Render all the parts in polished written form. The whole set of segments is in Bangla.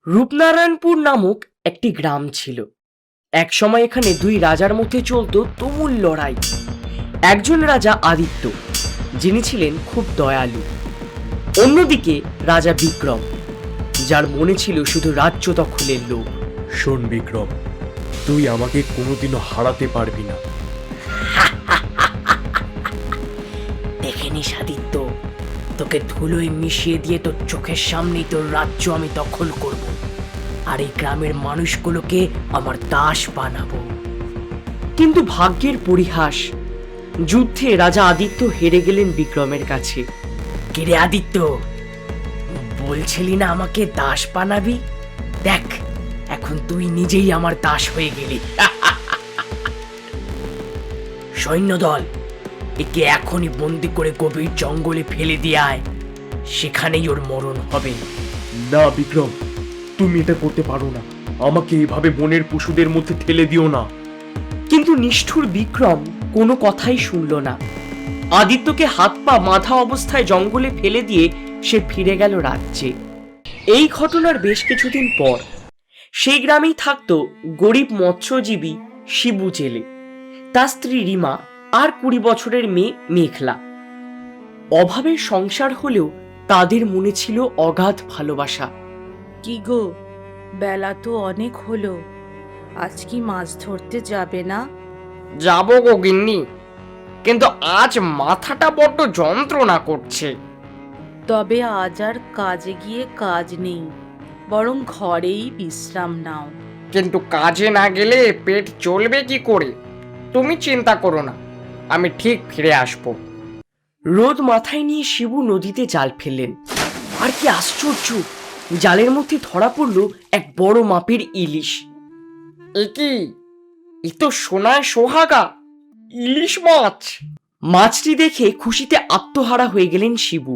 রূপনারায়ণপুর নামক একটি গ্রাম ছিল। একসময় এখানে দুই রাজার মধ্যে চলত তুমুল লড়াই। একজন রাজা আদিত্য, যিনি ছিলেন খুব দয়ালু। অন্যদিকে রাজা বিক্রম, যার মনে ছিল শুধু রাজ্য দখলের লোভ। শোন বিক্রম, তুই আমাকে কোনোদিনও হারাতে পারবি না। দেখে নিস আদিত্য, তোকে ধুলোয় মিশিয়ে দিয়ে তোর চোখের সামনেই তোর রাজ্য আমি দখল করব, আর এই গ্রামের মানুষগুলোকে আমার দাস বানাবো। কিন্তু ভাগ্যের পরিহাস, যুদ্ধে রাজা আদিত্য হেরে গেলেন বিক্রমের কাছে। কিরে আদিত্য, বলছিলি না আমাকে দাস বানাবি? দেখ, এখন তুই নিজেই আমার দাস হয়ে গেলি। সৈন্যদল, একে এখনই বন্দি করে গভীর জঙ্গলে ফেলে দিয়ে আয়, সেখানেই ওর মরণ হবে। না বিক্রম, তুমি এটা করতে পারো না। আমাকে এইভাবে বনের পশুদের মধ্যে ঠেলে দিও না। কিন্তু নিষ্ঠুর বিক্রম কোনো কথাই শুনল না। আদিত্যকে হাত পা মাথা অবস্থায় জঙ্গলে ফেলে দিয়ে সে ফিরে গেল রাজ্যে। এই ঘটনার বেশ কিছুদিন পর সেই গ্রামেই থাকতো গরিব মৎস্যজীবী শিবু জেলে, তার স্ত্রী রিমা আর 20 বছরের মেয়ে মেঘলা। অভাবের সংসার হলেও তাদের মনে ছিল অগাধ ভালোবাসা। কি গো, বেলা তো অনেক হলো, আজ কি মাছ ধরতে যাবে না? যাবো গো গিন্নি, কিন্তু আজ মাথাটা বড্ড যন্ত্রণা করছে। তবে আজ আর কাজে গিয়ে কাজ নেই, বরং ঘরেই বিশ্রাম নাও। কিন্তু কাজে না গেলে পেট চলবে কি করে? তুমি চিন্তা করো না, আমি ঠিক ফিরে আসবো। রোদ মাথায় নিয়ে শিবু নদীতে জাল ফেললেন। আর কি আশ্চর্য, জালের মধ্যে ধরা পড়ল এক বড় মাপের ইলিশ। এ কি, এ তো সোনায় সোহাগা ইলিশ মাছ। মাছটি দেখে খুশিতে আত্মহারা হয়ে গেলেন শিবু।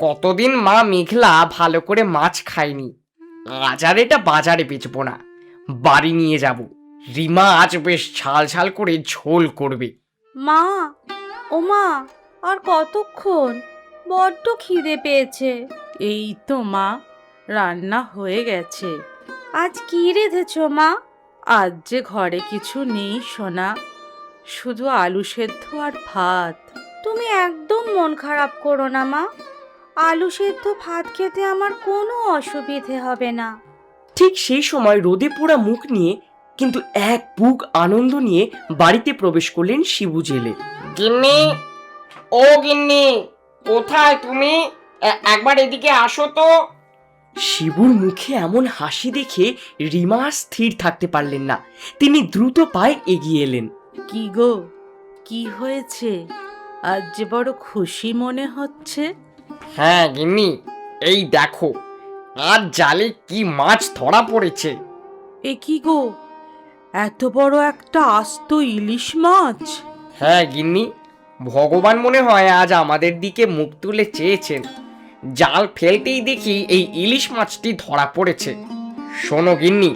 কতদিন মা মেঘলা ভালো করে মাছ খায়নি। আজ আর এটা বাজারে বেচবো না, বাড়ি নিয়ে যাব। রিমা আজ বেশ ঝাল ঝাল করে ঝোল করবে। মা, ও মা, আর কতক্ষণ? বড্ড খিদে পেয়েছে। এই তো মা, রান্না হয়ে গেছে। আজ কি রেঁধেছো মা? আজ যে ঘরে কিছু নেই সোনা, শুধু আলু সেদ্ধ আর ভাত। তুমি একদম মন খারাপ করো না মা, আলু সেদ্ধ ভাত খেতে আমার কোনো অসুবিধে হবে না। ঠিক সেই সময় রোদে পোড়া মুখ নিয়ে কিন্তু এক বুক আনন্দ নিয়ে বাড়িতে প্রবেশ করলেন শিবু জেলে। গিন্নি, ও গিন্নি, কোথায় তুমি? একবার এদিকে আসো তো। শিবুর মুখে এমন হাসি দেখে রিমা আর স্থির থাকতে পারলেন না। তিনি দ্রুত পায়ে এগিয়ে এলেন। কি গো, কি হয়েছে? আজ যে বড় খুশি মনে হচ্ছে। হ্যাঁ গিন্নি, এই দেখো, আজ জালে কি মাছ ধরা পড়েছে। এ কি গো, এত বড় একটা আস্ত ইলিশ মাছ! হ্যাঁ গিন্নি, ভগবান মনে হয় আজ আমাদের দিকে মুখ তুলে চেয়েছেন। জাল ফেলতেই দেখি এই ইলিশ মাছটি ধরা পড়েছে। শোনো গিন্নি,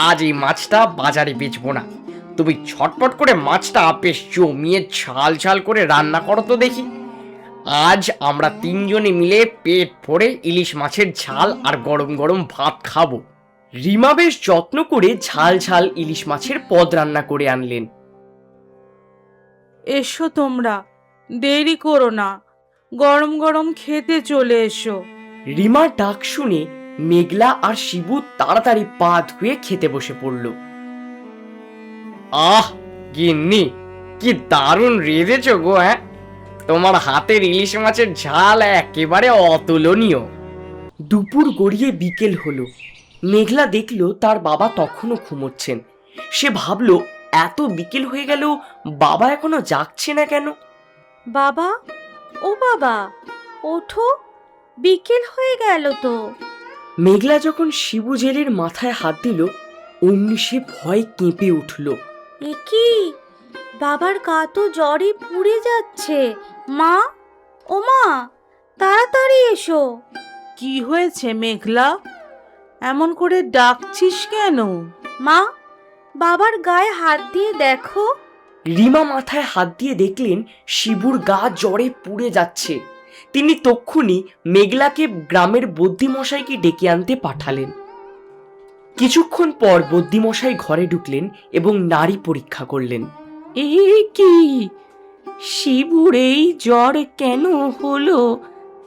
আজ এই মাছটা বাজারে বেচবো না। তুমি ছটপট করে মাছটা বেশ জমিয়ে ঝাল ঝাল করে রান্না করো তো দেখি। আজ আমরা 3 জনে মিলে পেট ভরে ইলিশ মাছের ঝাল আর গরম গরম ভাত খাবো। রিমা বেশ যত্ন করে ঝাল ঝাল ইলিশ মাছের পদ রান্না করে আনলেন। এসো তোমরা, দেরি করো না, গরম গরম খেতে চলে এসো। রিমার ডাক শুনে মেঘলা আর শিবু তাড়াতাড়ি পা ধুয়ে খেতে বসে পড়ল। আহ গিন্নি, কি দারুণ রেঁধেছ গো। হ্যাঁ, তোমার হাতের ইলিশ মাছের ঝাল একেবারে অতুলনীয়। দুপুর গড়িয়ে বিকেল হলো। মেঘলা দেখলো তার বাবা তখনও ঘুমোচ্ছেন। সে ভাবলো, এত বিকেল হয়ে গেল, বাবা এখনো জাগছে না কেন? বাবা, ও বাবা, ওঠো, বিকেল হয়ে গেল তো। মেঘলা যখন শিবু জেলের মাথায় হাত দিল, অমনি সে ভয় কেঁপে উঠল। এ কি, বাবার গা তো জ্বরে পুড়ে যাচ্ছে। মা, ও মা, তাড়াতাড়ি এসো। কি হয়েছে মেঘলা, এমন করে ডাকছিস কেন? মা, বাবার গায়ে হাত দিয়ে দেখো। রিমা মাথায় হাত দিয়ে দেখলেন শিবুর গা জ্বরে পুড়ে যাচ্ছে। তিনি তক্ষুনি মেঘলাকে গ্রামের বদ্যিমশাইকে ডেকে আনতে পাঠালেন। কিছুক্ষণ পর বদ্যিমশাই ঘরে ঢুকলেন এবং নাড়ি পরীক্ষা করলেন। এ কি, শিবুর এই জ্বর কেন হলো?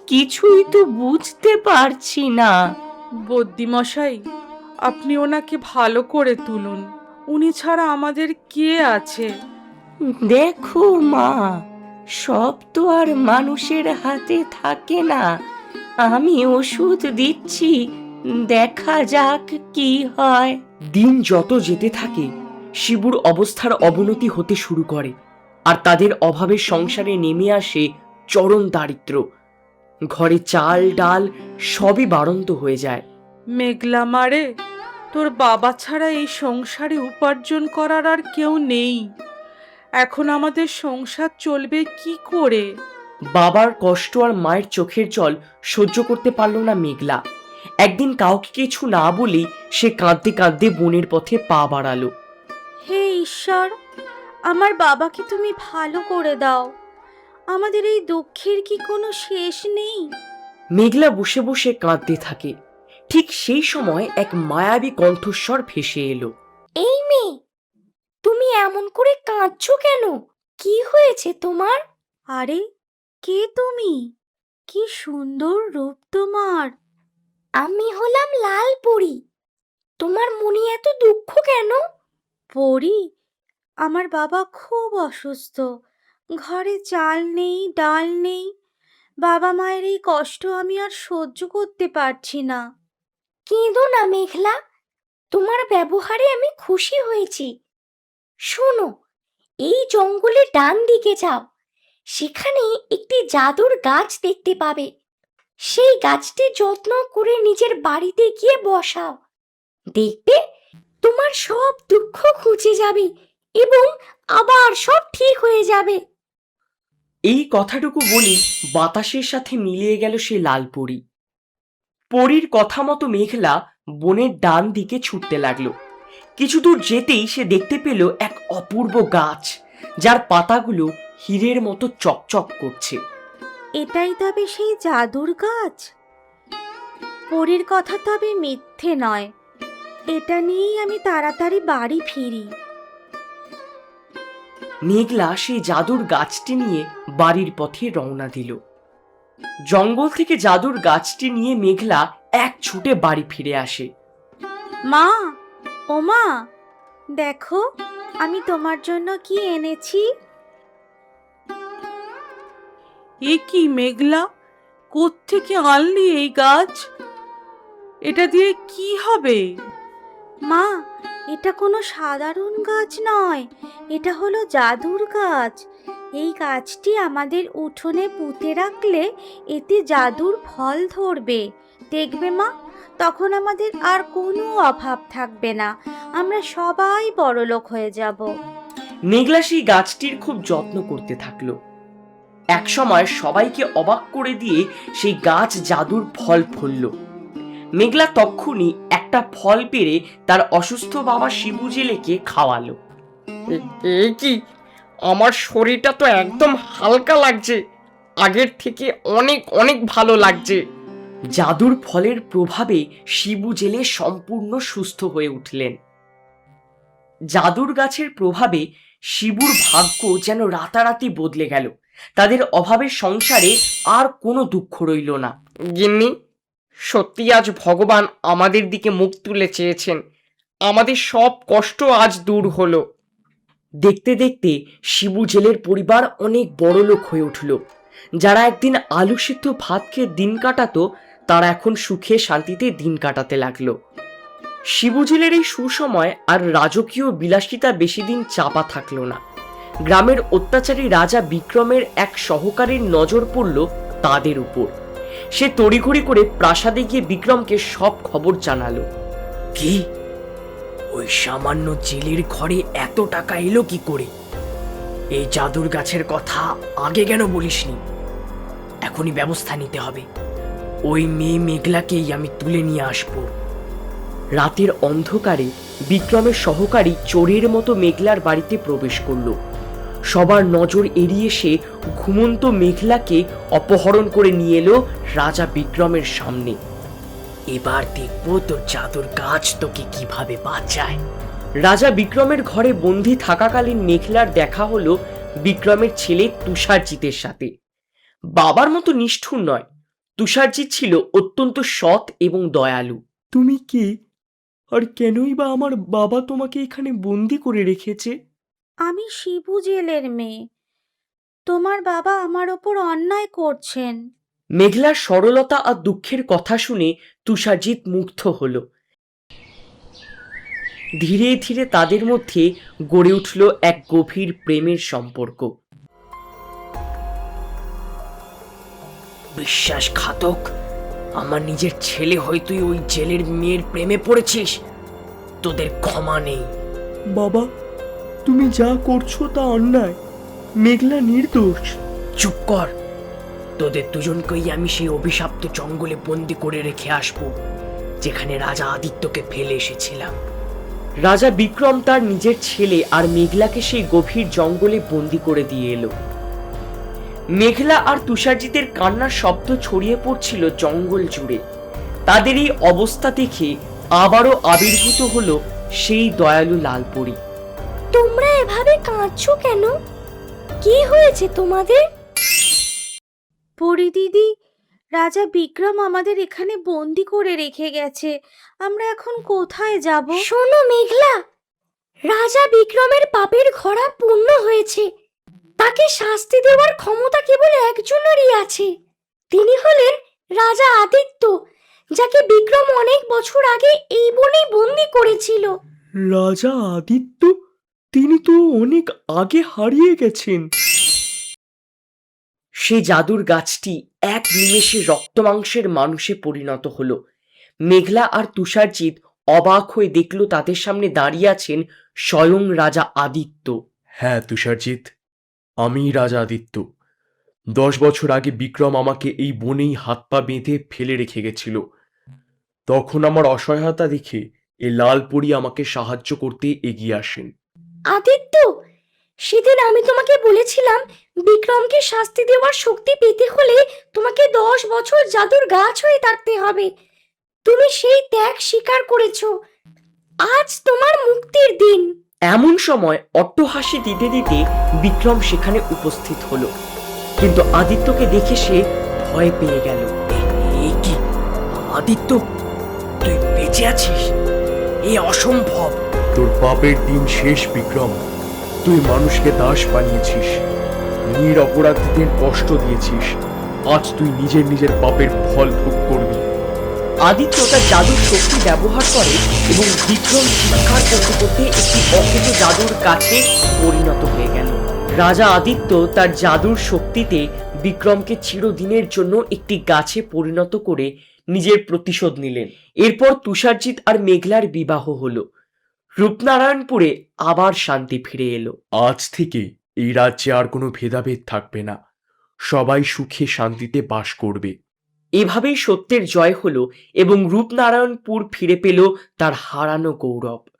কিছুই তো বুঝতে পারছি না। বদ্যিমশাই, আপনি ওনাকে ভালো করে তুলুন, উনি ছাড়া আমাদের কে আছে? দেখো মা, সব তো আর মানুষের হাতে থাকে না। আমি ওষুধ দিচ্ছি, দেখা যাক কি হয়। দিন যত যেতে থাকে শিবুর অবস্থার অবনতি হতে শুরু করে, আর তাদের অভাবের সংসারে নেমে আসে চরম দারিদ্র। ঘরে চাল ডাল সবই বাড়ন্ত হয়ে যায়। মেঘলা মারে, তোর বাবা ছাড়া এই সংসারে উপার্জন করার আর কেউ নেই। এখন আমাদের সংসার চলবে কি করে? বাবার কষ্ট আর মায়ের চোখের জল সহ্য করতে পারল না মেঘলা। একদিন কাউকে কিছু না বলেই সে কাঁদতে কাঁদতে বনের পথে পা বাড়ালো। হে ঈশ্বর, আমার বাবাকে তুমি ভালো করে দাও। আমাদের এই দুঃখের কি কোনো শেষ নেই? মেঘলা বসে বসে কাঁদতে থাকে। ঠিক সেই সময় এক মায়াবী কণ্ঠস্বর ভেসে এলো। এই মেয়ে, তুমি এমন করে কাঁদছো কেন? কি হয়েছে তোমার? আরে, কে তুমি? কি সুন্দর রূপ তোমার! আমি হলাম লাল পরী। তোমার মনে এত দুঃখ কেন? পরি, আমার বাবা খুব অসুস্থ। ঘরে চাল নেই, ডাল নেই। বাবা মায়ের এই কষ্ট আমি আর সহ্য করতে পারছি না। কেঁদো না মেঘলা, তোমার ব্যবহারে আমি খুশি হয়েছি। শোনো, এই জঙ্গলের ডান দিকে যাও, সেখানে একটি জাদুর গাছ দেখতে পাবে। সেই গাছটি যত্ন করে নিজের বাড়িতে গিয়ে বসাও। দেখবে তোমার সব দুঃখ ঘুচে যাবে এবং আবার সব ঠিক হয়ে যাবে। এই কথাটুকু বলি বাতাসের সাথে মিলিয়ে গেল সে লাল পরী। পরীর কথা মতো মেঘলা বনের ডান দিকে ছুটতে লাগলো। কিছু দূর যেতেই সে দেখতে পেল এক অপূর্ব গাছ, যার পাতাগুলো হীরের মতো চকচক করছে। এটাই তবে সেই জাদুর গাছ? পরীর কথা তবে মিথ্যে নয়। এটা নিয়েই আমি তাড়াতাড়ি বাড়ি ফিরি। মেঘলা সেই জাদুর গাছটি নিয়ে বাড়ির পথে রওনা দিল। জঙ্গল থেকে জাদুর গাছটি নিয়ে মেঘলা এক ছুটে বাড়ি ফিরে আসে। মা, ও মা, দেখো আমি তোমার জন্য কি এনেছি। এ কি মেঘলা, কোত্থেকে আনলি এই গাছ? এটা দিয়ে কি হবে? মা, এটা কোনো সাধারণ গাছ নয়, এটা হলো জাদুর গাছ। এই গাছটি আমাদের উঠোনে পুঁতে রাখলে এতে জাদুর ফল ধরবে। দেখবে মা, তখন আমাদের আর কোনো অভাব থাকবে না। আমরা সবাই বড়লোক হয়ে যাব। মেঘলা সেই গাছটির খুব যত্ন করতে থাকলো। একসময় সবাইকে অবাক করে দিয়ে সেই গাছ জাদুর ফল ফলল। মেঘলা তক্ষুনি একটা ফল পেড়ে তার অসুস্থ বাবা শিবু জেলেকে খাওয়ালো। এ কি, আমার শরীরটা তো একদম হালকা লাগছে, আগের থেকে অনেক অনেক ভালো লাগছে। জাদুর ফলের প্রভাবে শিবু জেলে সম্পূর্ণ সুস্থ হয়ে উঠলেন। জাদুর গাছের প্রভাবে শিবুর ভাগ্য যেন রাতারাতি বদলে গেল। তাদের অভাবের সংসারে আর কোনো দুঃখ রইল না। গিন্নি, সত্যি আজ ভগবান আমাদের দিকে মুখ তুলে চেয়েছেন। আমাদের সব কষ্ট আজ দূর হলো। দেখতে দেখতে শিবু জেলের পরিবার অনেক বড় লোক হয়ে উঠল। যারা একদিন আলু সিদ্ধ ভাত খেয়ে দিন কাটাতো, তারা এখন সুখে শান্তিতে দিন কাটাতে লাগলো। শিবু জেলের এই সুসময় আর রাজকীয় বিলাসিতা বেশি দিন চাপা থাকলো না। গ্রামের অত্যাচারী রাজা বিক্রমের এক সহকারীর নজর পড়ল তাদের উপর। সে তড়িঘড়ি করে প্রাসাদে গিয়ে বিক্রমকে সব খবর জানালো। কি, ওই সামান্য জেলের ঘরে এত টাকা এলো কি করে? এই জাদুর গাছের কথা আগে কেন বলিসনি? এখনই ব্যবস্থা নিতে হবে। ওই মেয়ে মেঘলাকেই আমি তুলে নিয়ে আসবো। রাতের অন্ধকারে বিক্রমের সহকারী চোরের মতো মেঘলার বাড়িতে প্রবেশ করল। সবার নজর এড়িয়ে সে ঘুমন্ত মেঘলাকে অপহরণ করে নিয়ে এলো রাজা বিক্রমের সামনে। এবার দেখবো তোর জাদুর গাছ তোকে কিভাবে বাঁচায়। রাজা বিক্রমের ঘরে বন্দি থাকাকালীন মেঘলার দেখা হলো বিক্রমের ছেলে তুষারজিতের সাথে। বাবার মতো নিষ্ঠুর নয়, তুষারজিৎ ছিল অত্যন্ত সৎ এবং দয়ালু। তুমি কে, আর কেনই বা আমার বাবা তোমাকে এখানে বন্দি করে রেখেছে? আমি শিবু জেলের মেয়ে। তোমার বাবা আমার ওপর অন্যায় করছেন। মেঘলার সরলতা আর দুঃখের কথা শুনে তুষারজিৎ মুগ্ধ হলো। ধীরে ধীরে তাদের মধ্যে গড়ে উঠল এক গভীর প্রেমের সম্পর্ক। বিশ্বাসঘাতক, আমার নিজের ছেলে হয়ে তুই ওই জেলের মেয়ের প্রেমে পড়েছিস। তোদের ক্ষমা নেই। বাবা, তুমি যা করছো তা অন্যায়। মেঘলা নির্দোষ। চুপ কর। তোদের দুজনকেই আমি সেই অভিশপ্ত জঙ্গলে বন্দি করে রেখে আসবো, যেখানে রাজা আদিত্যকে ফেলে এসেছিলাম। রাজা বিক্রম তার নিজের ছেলে আর মেঘলাকে সেই গভীর জঙ্গলে বন্দি করে দিয়ে এলো। মেঘলা আর তুষারজিতের কান্নার শব্দ ছড়িয়ে পড়ছিল জঙ্গল জুড়ে। তাদের এই অবস্থা দেখে আবারও আবির্ভূত হলো সেই দয়ালু লালপরি। তোমরা এভাবে কাঁদছো কেন? কি হয়েছে তোমাদের? পরি দিদি, রাজা বিক্রম আমাদের এখানে বন্দি করে রেখে গেছে। আমরা এখন কোথায় যাব? শোনো মেঘলা, রাজা বিক্রমের পাপের ঘোড়া পূর্ণ হয়েছে। তাকে শাস্তি দেওয়ার ক্ষমতা কেবল একজনেরই আছে। তিনি হলেন রাজা আদিত্য, যাকে বিক্রম অনেক বছর আগে এই বনেই বন্দি করেছিল। রাজা আদিত্য? তিনি তো অনেক আগে হারিয়ে গেছেন। সে জাদুর গাছটি এক নিমেষে রক্তমাংসের মানুষে পরিণত হলো। মেঘলা আর তুষারজিৎ অবাক হয়ে দেখল তাদের সামনে দাঁড়িয়ে আছেন স্বয়ং রাজা আদিত্য। হ্যাঁ তুষারজিৎ, আমি রাজা আদিত্য। 10 বছর আগে বিক্রম আমাকে এই বনেই হাত পা বেঁধে ফেলে রেখে গেছিল। তখন আমার অসহায়তা দেখে এ লালপরি আমাকে সাহায্য করতে এগিয়ে আসেন। আদিত্য, সেদিন আমি তোমাকে বলেছিলাম বিক্রমকে শাস্তি দেওয়ার শক্তি পেতে হলে তোমাকে 10 বছর জাদুর গাছ হয়ে থাকতে হবে। তুমি সেই ত্যাগ স্বীকার করেছো। আজ তোমার মুক্তির দিন। এমন সময় অট্টহাসি দিতে দিতে বিক্রম সেখানে উপস্থিত হলো, কিন্তু আদিত্যকে দেখে সে ভয় পেয়ে গেল। এ কি আদিত্য, তুই বেঁচে আছিস? এ অসম্ভব। তোর পাপের দিন শেষ বিক্রম। তুই মানুষকে দাস বানিয়েছিস, নিরপরাধীদের কষ্ট দিয়েছিস। আজ তুই নিজের নিজের পাপের ফল ভোগ করবি। আদিত্য তার জাদুর শক্তি ব্যবহার করে এবং বিক্রম চিৎকার করতে করতে একটি অকেজো জাদুর কাছে পরিণত হয়ে গেল। রাজা আদিত্য তার জাদুর শক্তিতে বিক্রমকে চিরদিনের জন্য একটি গাছে পরিণত করে নিজের প্রতিশোধ নিলেন। এরপর তুষারজিৎ আর মেঘলার বিবাহ হলো। রূপনারায়ণপুরে আবার শান্তি ফিরে এলো। আজ থেকে এই রাজ্যে আর কোনো ভেদাভেদ থাকবে না। সবাই সুখে শান্তিতে বাস করবে। এভাবেই সত্যের জয় হলো এবং রূপনারায়ণপুর ফিরে পেল তার হারানো গৌরব।